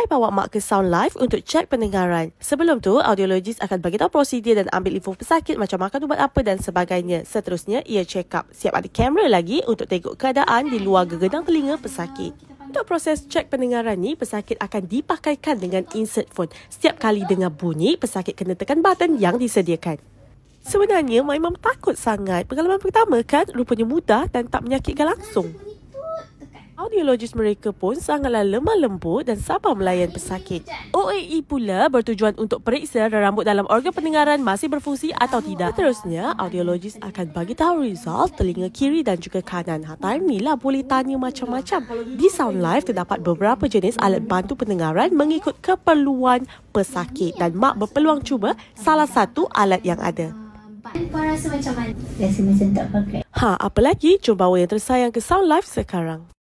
Mai bawa mak ke Sound Life untuk cek pendengaran. Sebelum tu, audiologis akan bagi tahu prosedur dan ambil info pesakit macam makan ubat apa dan sebagainya. Seterusnya, ia check up. Siap ada kamera lagi untuk tengok keadaan di luar gegedang telinga pesakit. Untuk proses cek pendengaran ni, pesakit akan dipakaikan dengan insert phone. Setiap kali dengar bunyi, pesakit kena tekan button yang disediakan. Sebenarnya, Mai memang takut sangat. Pengalaman pertama kan, rupanya mudah dan tak menyakitkan langsung. Audiologis mereka pun sangatlah lemah lembut dan sabar melayan pesakit. OAE pula bertujuan untuk periksa rambut dalam organ pendengaran masih berfungsi atau tidak. Seterusnya, audiologis akan bagi tahu result telinga kiri dan juga kanan. Time ni lah boleh tanya macam-macam. Di Sound Life terdapat beberapa jenis alat bantu pendengaran mengikut keperluan pesakit dan mak berpeluang cuba salah satu alat yang ada. Kau rasa macam mana? Rasa macam tak pakai. Apa lagi? Jom bawa yang tersayang ke Sound Life sekarang.